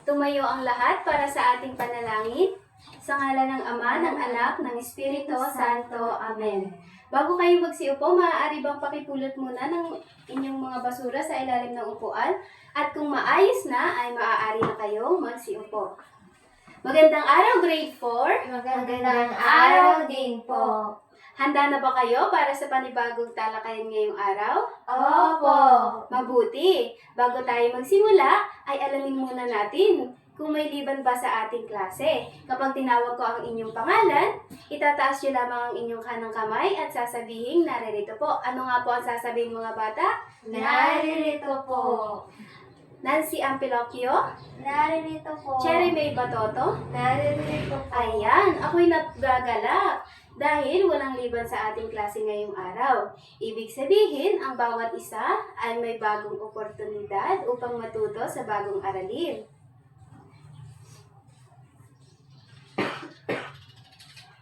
Tumayo ang lahat para sa ating panalangin. Sa ngalan ng Ama, ng Anak, ng Espiritu Santo. Amen. Bago kayo magsiupo, maaari bang pakipulot muna ng inyong mga basura sa ilalim ng upuan? At kung maayos na, ay maaari na kayong magsiupo. Magandang araw, Grade 4. Magandang araw din po. Handa na ba kayo para sa panibagong talakayan ngayong araw? Opo. Mabuti! Bago tayo magsimula, ay alamin muna natin kung may liban ba sa ating klase. Kapag tinawag ko ang inyong pangalan, itataas nyo lamang ang inyong kanang kamay at sasabihin, naririto po. Ano nga po ang sasabihin mga bata? Naririto po. Nancy Ampilocchio? Naririto po. Cherry May Batoto? Naririto po. Ayan, ako'y nagagala dahil walang liban sa ating klase ngayong araw. Ibig sabihin, ang bawat isa ay may bagong oportunidad upang matuto sa bagong aralin.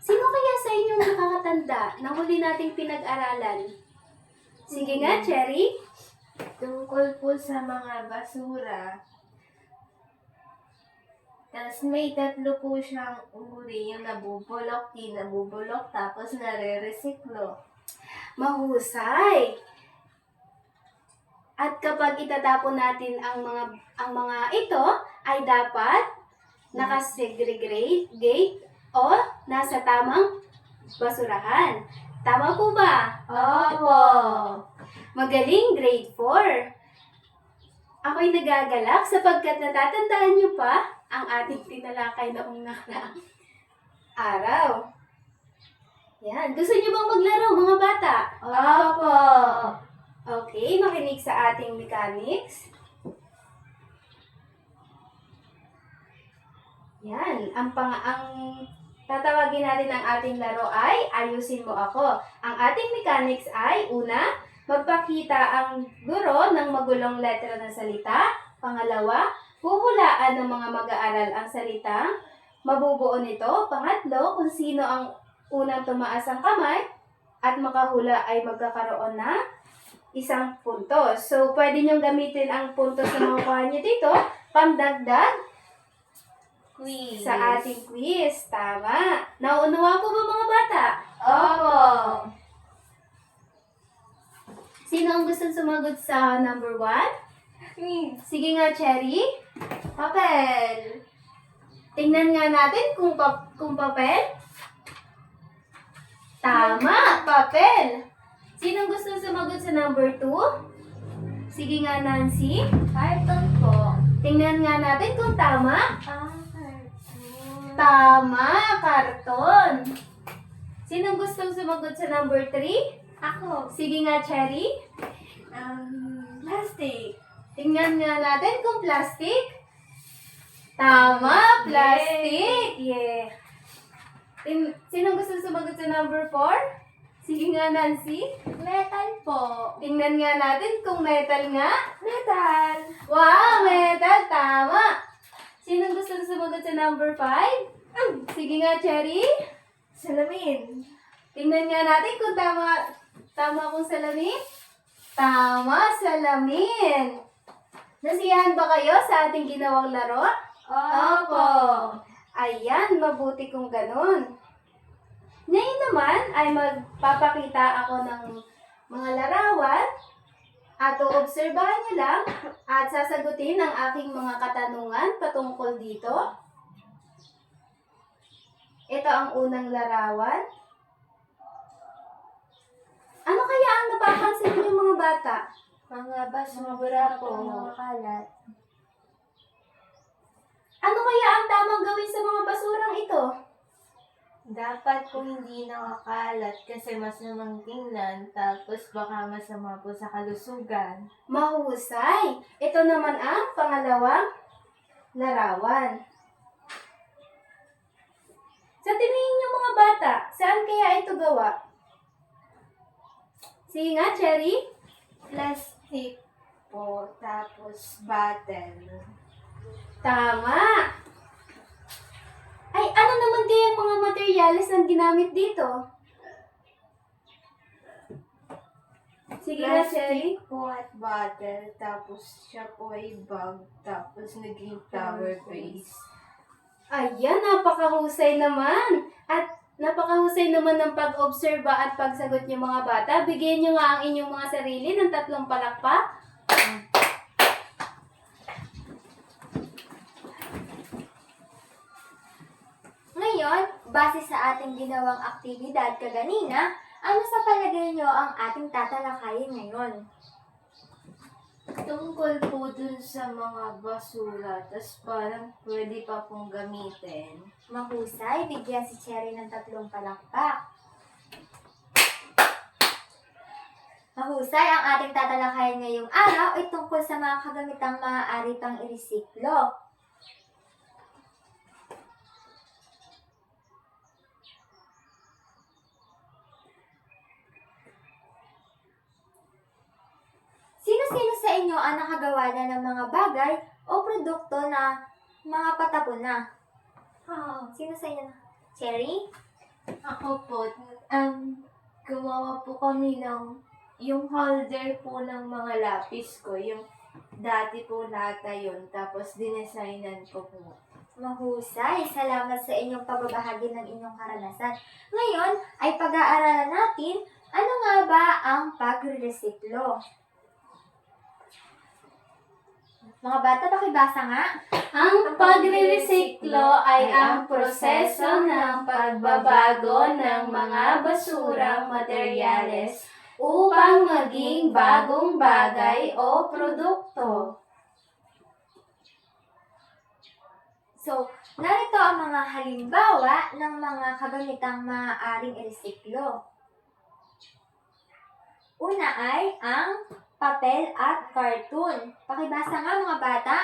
Sino kaya sa inyong nakakatanda na huli nating pinag-aralan? Sige nga, Cherry. Tungkol po sa mga basura. Tapos may tatlo po siyang uri, yung nabubulok, di nabubulok, tapos nare-resiklo. Mahusay. At kapag itatapon natin ang mga ito, ay dapat nakasegregate o nasa tamang basurahan. Tama po ba? Opo. Magaling, Grade 4. Ako'y nagagalak sapagkat natatandaan niyo pa ang ating tinalakay noong nakaraang araw. Yan. Gusto niyo bang maglaro, mga bata? Opo. Okay, makinig sa ating mechanics. Yan. Ang tatawagin natin ng ating laro ay ayusin mo ako. Ang ating mechanics ay una, magpakita ang guro ng magulong letra ng salita. Pangalawa, huhulaan ng mga mag-aaral ang salita. Mabubuo nito. Pangatlo, kung sino ang unang tumaas ang kamay at makahula ay magkakaroon na isang puntos. So, pwede niyong gamitin ang puntos na makukuha niyo dito pandagdag Quiz. sa ating quiz. Tama. Nauunawa po ba mga bata? Opo. Sino ang gustong sumagot sa number 1? Sige nga, Cherry. Papel. Tingnan nga natin kung papel. Tama, papel. Sino ang gustong sumagot sa number 2? Sige nga, Nancy. Carton po. Tingnan nga natin kung tama. Carton. Tama, karton. Sino ang gustong sumagot sa number 3? Ako. Sige nga, Cherry. Plastic. Tingnan nga natin kung plastic. Tama, plastic. Yeah. Sino gusto sumagot sa number 4? Sige nga, Nancy. Metal po. Tingnan nga natin kung metal nga. Metal. Wow, metal. Tama. Sino gusto sumagot sa number 5? Sige nga, Cherry. Salamin. Tingnan nga natin kung tama kung salamin. Tama, salamin. Nasiyahan ba kayo sa ating ginawang laro? Opo. Ayan, mabuti kung ganun. Ngayon naman ay magpapakita ako ng mga larawan at uobserbahan niyo lang at sasagutin ang aking mga katanungan patungkol dito. Ito ang unang larawan. Ano kaya ang napapansin niyo mga bata? Mga basura po. Mga kalat. Ano kaya ang tamang gawin sa mga basurang ito? Dapat po hindi nakakalat kasi masamang tingnan, tapos baka masama po sa kalusugan. Mahusay. Ito naman ang pangalawang larawan. Sa tingin niyo mga bata, saan kaya ito gawa? Sige nga, Cherry. Plastic po, tapos bottle. Tama. Ay, ano naman kaya ang mga materyales na ginamit dito? Sige na, Cherry. Plastic po at bottle, tapos siya po ay bag, tapos naging flower vase. Ayan, napakahusay naman. At napakahusay naman ng pag-obserba at pagsagot niyo mga bata. Bigyan niyo nga ang inyong mga sarili ng 3 palakpak. Ngayon, base sa ating ginawang aktibidad kaganina, ano sa palagay nyo ang ating tatalakayin ngayon? Tungkol po dun sa mga basura, tas parang pwede pa pong gamitin. Mahusay, bigyan si Cherry ng 3 palakpak. Mahusay, ang ating tatalakayin ngayong araw ay tungkol sa mga kagamitang maaari pang irisiklo. Sino-sino sa inyo ang nakagawa na ng mga bagay o produkto na mga patapon na? Sino sa inyo? Cherry? Ako po, gumawa po kami ng yung holder po ng mga lapis ko, yung dati po lata yun, tapos dinesignan ko po. Mahusay. Salamat sa inyong pagbabahagi ng inyong karanasan. Ngayon ay pag-aaralan natin ano nga ba ang pagre-resiklo. Mga bata, pakibasa nga. Ang pagre-resiklo ay ang proseso ng pagbabago ng mga basurang materyales upang maging bagong bagay o produkto. So, narito ang mga halimbawa ng mga kagamitang maaaring iresiklo. Una ay ang papel at cartoon. Pakibasa nga mga bata.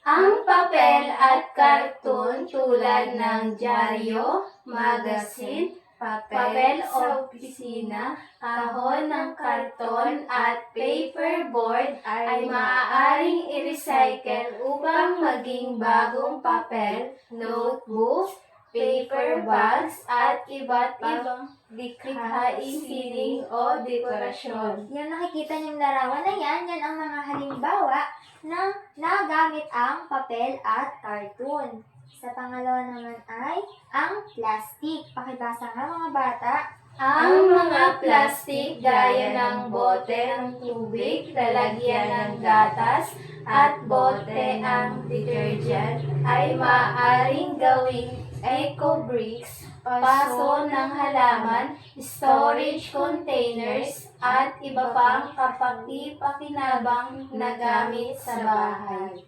Ang papel at karton tulad ng dyaryo, magazine, papel o opisina, kahon ng karton at paperboard ay maaaring i-recycle upang maging bagong papel, notebook, paper bags, at iba't ibang likhaing sining o dekorasyon. Yung nakikita niyong larawan na yan ang mga halimbawa ng nagamit ang papel at cartoon. Sa pangalawa naman ay ang plastic. Pakibasa nga mga bata. Ang mga plastik gaya ng bote ng tubig, lalagyan ng gatas, at bote ang detergent ay maaaring gawing eco bricks, paso ng halaman, storage containers, at iba pang kapaki-pakinabang na gamit sa bahay.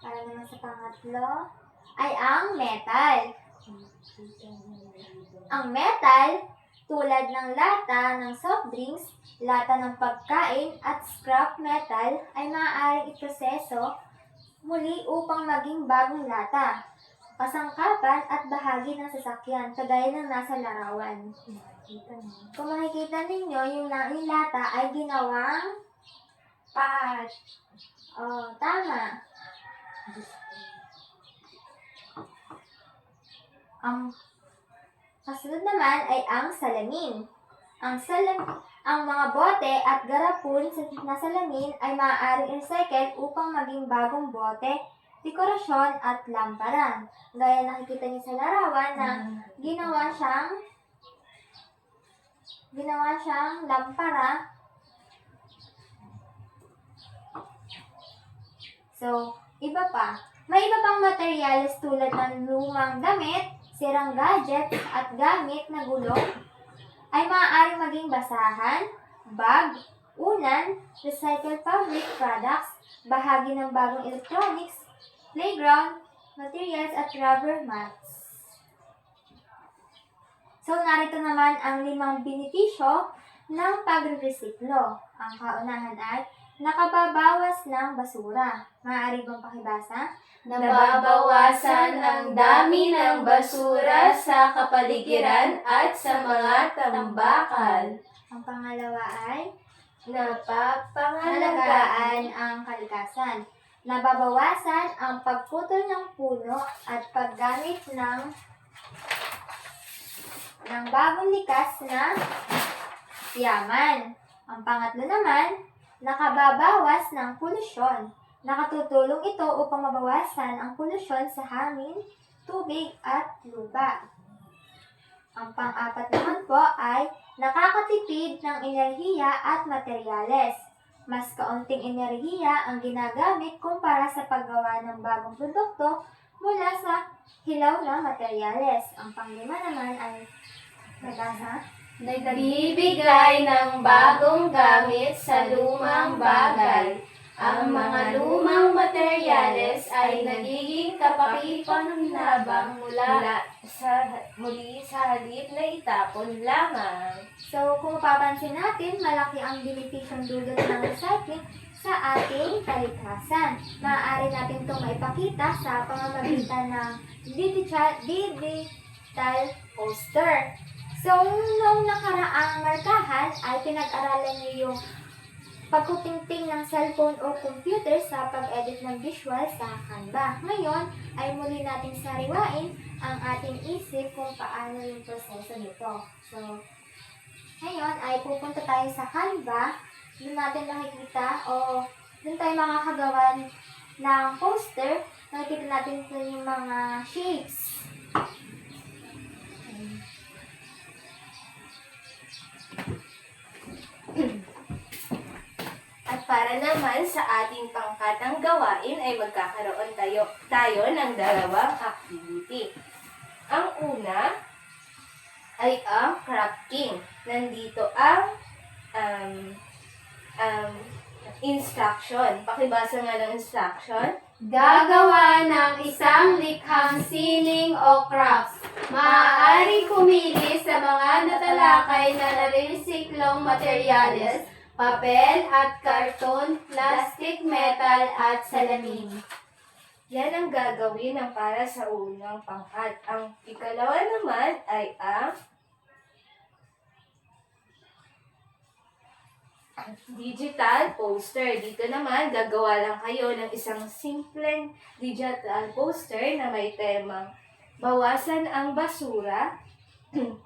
Para naman sa pangatlo ay ang metal. Ang metal, tulad ng lata ng soft drinks, lata ng pagkain, at scrap metal ay maaaring iproseso muli upang maging bagong lata, pasangkapan at bahagi ng sasakyan, kagaya ng nasa larawan. Kung makikita ninyo, yung lata ay ginawang Pat! tama. Ang kasunod naman ay ang salamin. Ang mga bote at garapon na salamin ay maaaring recycle upang maging bagong bote, dekorasyon at lamparan. Gaya nakikita niyo sa larawan na ginawa siyang lampara. So, iba pa. May iba pang materyales tulad ng lumang damit, sirang gadget at gamit na gulong ay maaaring maging basahan, bag, unan, recycled public products, bahagi ng bagong electronics, playground, materials at rubber mats. So, narito naman ang 5 benepisyo ng pagre-resiklo. Ang kaunahan ay nakababawas ng basura. Maaari bang pakibasa? Nababawasan ang dami ng basura sa kapaligiran at sa mga tambakal. Ang pangalawa ay Napapangalagaan nalagaan ang kalikasan. Nababawasan ang pagputol ng puno at paggamit ng bagong likas na yaman. Ang pangatlo naman, nakababawas ng polusyon. Nakatutulong ito upang mabawasan ang polusyon sa hangin, tubig at lupa. Ang pang-apat naman po ay nakakatipid ng enerhiya at materyales. Mas kaunting enerhiya ang ginagamit kumpara sa paggawa ng bagong produkto mula sa hilaw na materyales. Ang panglima naman ay nabasa. Nagbibigay ng bagong gamit sa lumang bagay. Ang mga lumang materyales ay nagiging kapakipakinabang muli sa halip na itapon lamang. So, kung papansin natin, malaki ang benepisyong dulot ng recycling sa ating kalikasan. Maaari natin itong maipakita sa pamamagitan ng digital poster. So, noong nakaraang markahan ay pinag-aralan niyo yung pagkutingting ng cellphone o computer sa pag-edit ng visual sa Canva. Ngayon ay muli nating sariwain ang ating isip kung paano yung proseso nito. So, ngayon ay pupunta tayo sa Canva. Doon natin makikita o doon tayo makakagawa ng poster. Nakikita natin ito yung mga shapes. At para naman sa ating pangkatang gawain ay magkakaroon tayo ng dalawang activity. Ang una ay ang crafting. Nandito ang instruction. Pakibasa nga ng instruction. Gagawa ng isang likhang sining o crafts. Maaaring pumili sa mga natalakay na naresiklong materyales, papel at karton, plastic, metal at salamin. Yan ang gagawin ng para sa unang pangkat. Ang ikalawa naman ay ang digital poster. Dito naman, gagawa lang kayo ng isang simpleng digital poster na may temang bawasan ang basura,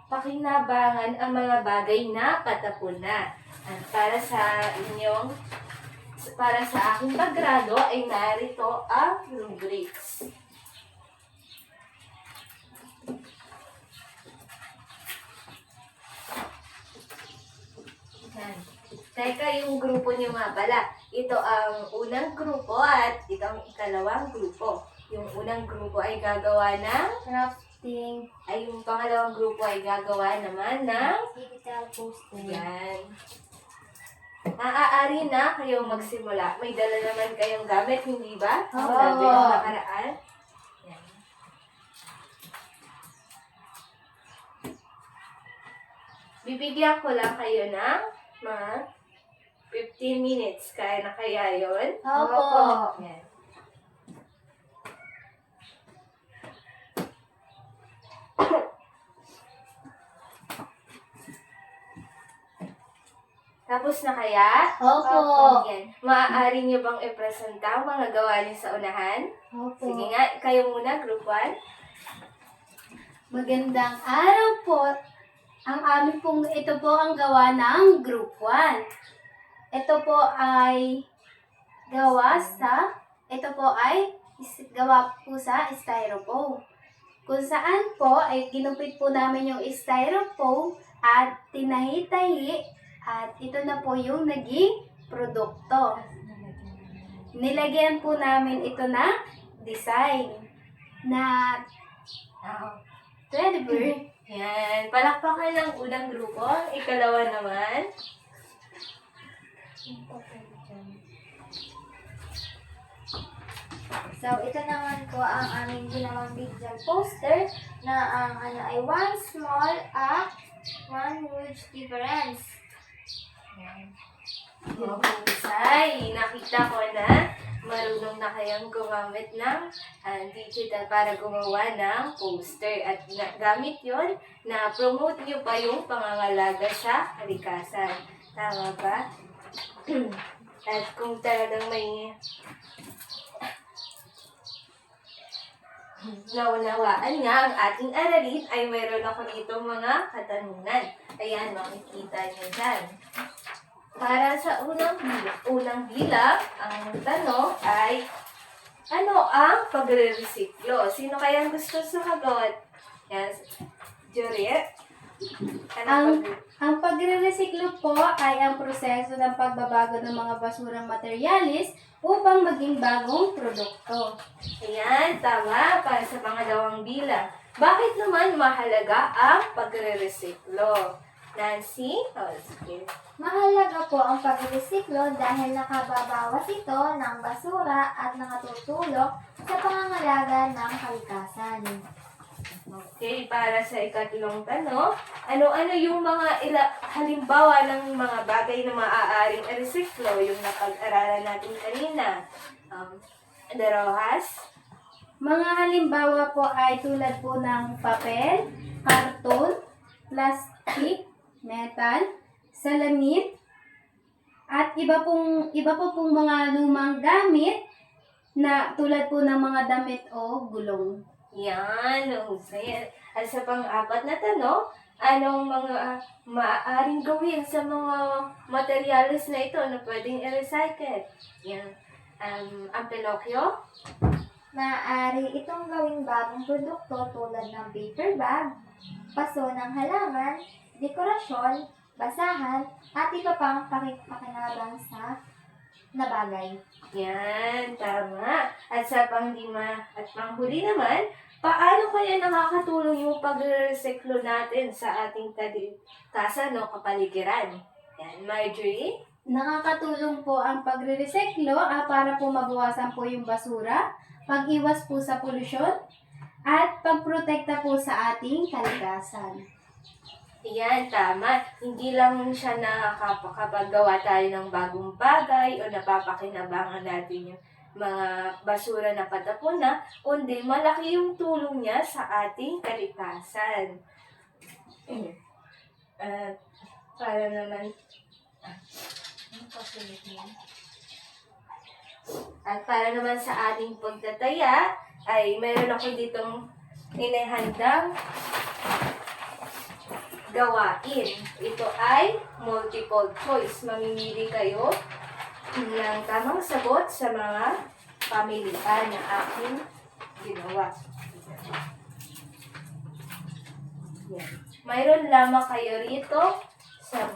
pakinabangan ang mga bagay na patapon na. At para sa aking paggrado ay narito ang rubrics. Yan. Teka, yung grupo niyo nga pala. Ito ang unang grupo at ito ang ikalawang grupo. Yung unang grupo ay gagawa ng Crafting. ay yung pangalawang grupo ay gagawa naman ng Digital poster. yan. Maaari na kayong magsimula. May dala naman kayong gamit, hindi ba? Oo. Sabi ng nakaraan. Yan. Bibigyan ko lang kayo ng mga 15 minutes. Kaya na kaya yun? Opo. Yan. Tapos na kaya? Opo. Yan. Maaari niyo bang i-presenta ang mga gawa niyo sa unahan? Opo. Sige nga, kayo muna, group 1. Magandang araw po. Ang amin pong ito po ang gawa ng Group 1. Ito po ay gawa po sa styrofoam. Kung saan po ay ginupit po namin yung styrofoam at tinahi-tahi at ito na po yung naging produkto. Nilagyan po namin ito na design na teddy bear. Yan. Palakpakan ng unang grupo. Ikalawa naman. So, ito naman po ang aming ginawang digital poster na ang ay one small act, one huge difference. Mahusay. Nakita ko na marunong na kayang gumamit ng digital para gumawa ng poster. At gamit yon na promote nyo pa yung pangangalaga sa kalikasan. Tama ba? At kung talagang may naunawaan nga ang ating aralin, ay mayroon ako dito mga katanungan. Ayan, makikita nyo dyan. Para sa unang bilang, ang tanong ay, ano ang pagre-resiklo? Sino kaya ang gusto sumagot? Yan, Juliet. Ang pagre-resiklo po ay ang proseso ng pagbabago ng mga basurang materyales upang maging bagong produkto. Ayan, tama. Para sa pangalawang bilang. Bakit naman mahalaga ang pagre-resiklo? Nancy? Oh, sige. Mahalaga po ang pagresiklo dahil nakababawas ito ng basura at nakatutulong sa pangangalaga ng kalikasan. Okay, para sa ikatlong tanong, ano-ano yung mga halimbawa ng mga bagay na maaaring resiklo, yung napag-aralan natin kanina? Darohas? Mga halimbawa po ay tulad po ng papel, karton, plastic, metal, salamin, at iba po pong mga lumang gamit na tulad po ng mga damit o gulong. Yan, husay. At sa pang-apat na tanong, anong mga maaaring gawin sa mga materyales na ito na pwedeng i-recycle? Yan. Ang Pinocchio? Maaari itong gawing bagong produkto tulad ng paper bag, paso ng halaman, dekorasyon, basahan, at iba pang pakinabang sa na bagay. Yan, tama. At sa panglima at panghuli naman, paano kaya nakakatulong yung pag-resiklo natin sa ating kalikasan o kapaligiran? Yan, Marjorie? Nakakatulong po ang pagre-resiklo para po mabawasan po yung basura, pag-iwas po sa polusyon, at pagprotekta po sa ating kalikasan. Yan, tama. Hindi lang siya nakakapagawa tayo ng bagong bagay o napapakinabangan natin yung mga basura na patapon na, kundi malaki yung tulong niya sa ating kalikasan. Para naman, at para naman sa ating pagtataya, ay meron ako ditong inihandang gawain. Ito ay multiple choice. Mamimili kayo ng tamang sagot sa mga pamilian na aking ginawa. Yan. Mayroon lamang kayo rito sa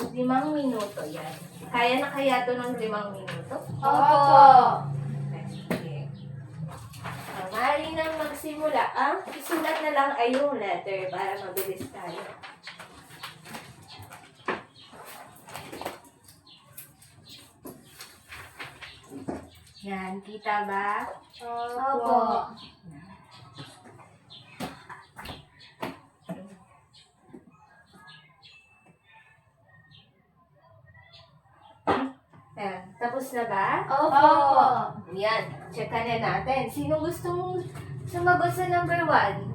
5 minuto yan. Kaya na kaya ito ng 5 minuto? Opo! Sige. Maaari nang magsimula. Ang isulat na lang ay yung letter para mabilis tayo. Yan, kita ba? Opo. Yan, tapos na ba? Opo. Yan, checkan na natin. Sino gustong sumagot sa number 1?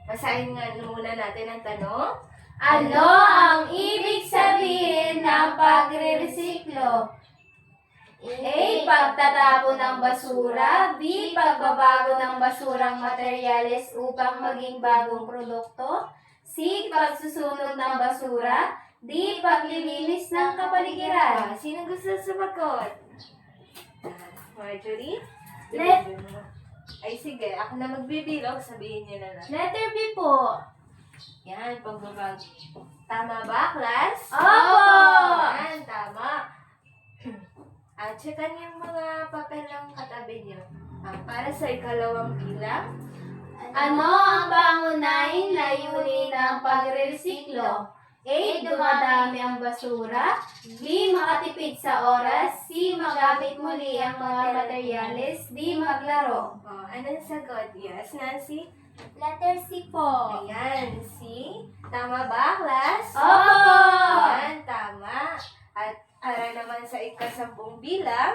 Basahin nga muna natin ang tanong. Ano ang ibig sabihin ng pagre-resiklo? A. Pagtatapon ng basura. B. Pagbabago ng basurang materyales upang maging bagong produkto. C. Pagsusunog ng basura. D. Paglilinis ng kapaligiran. Sino gusto sumagot? Marjorie? Ay sige, ako na magbibilog, sabihin niyo na lang. Letter B po. Yan, pagbabag. Tama ba, class? Opo! Yan, tama. At checkan yung mga papel ng katabi niyo. Para sa ikalawang bilang, Ano ang pangunahing layunin ng pagre-resiklo? A. Dumadami ang basura. B. Makatipid sa oras. C. Magamit muli ang mga materyales. D. Maglaro. anong sagot? Yes, Nancy? Letter C po. Ayan, C. Tama ba, class? Opo! Ayan, tama. At para naman sa ikasampung bilang,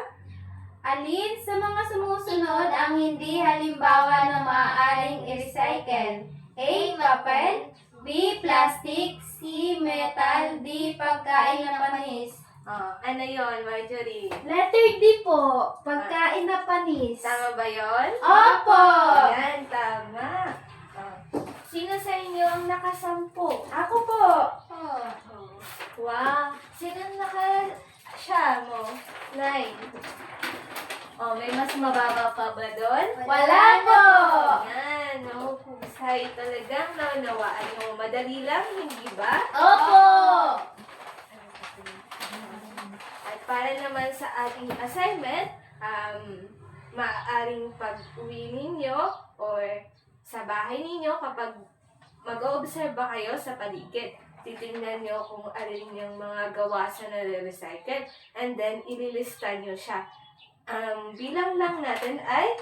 Alin sa mga sumusunod ang hindi halimbawa na maaaring i-recycle? A. Papel. B. Plastic. C. Metal. D. Pagkain na panis. ano yon, Marjorie? Letter D po. Pagkain na panis. Tama ba yon? Opo! Ayan, tama. Sino sa inyo ang nakasampu? Ako po. Oh. Wow. Sino naka mo? 9. Oh, may mas mababa pa ba doon? Wala po. Yan. No, husay talagang naunawaan mo. Madali lang, hindi ba? Opo. At para naman sa ating assignment, maaaring pag-uwi ninyo or sa bahay ninyo kapag mag-oobserba kayo sa paligid. Titingnan nyo kung alin yung mga gawasan na recycle and then ililista nyo siya. Bilang lang natin ay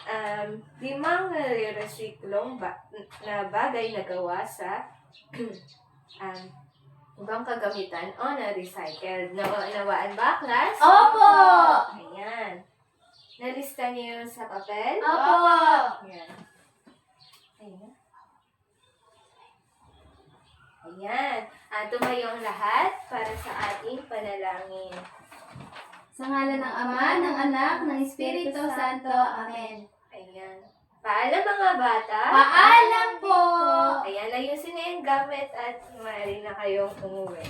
5 nare-recyclong na bagay na gawa sa ibang kagamitan o na-recycled. Nawaan ba, class? Opo. Ayan. Nalista niyo yun sa papel? Opo. Ayan. Ayan. Ayan. Tumayo ang lahat para sa ating panalangin. Sa ngalan ng Ama, ng Anak, ng Espiritu Santo. Amen. Ayan. Paalam mga bata. Paalam po. Ayan, ayusin na yung gamit at maaari na kayong umuwi.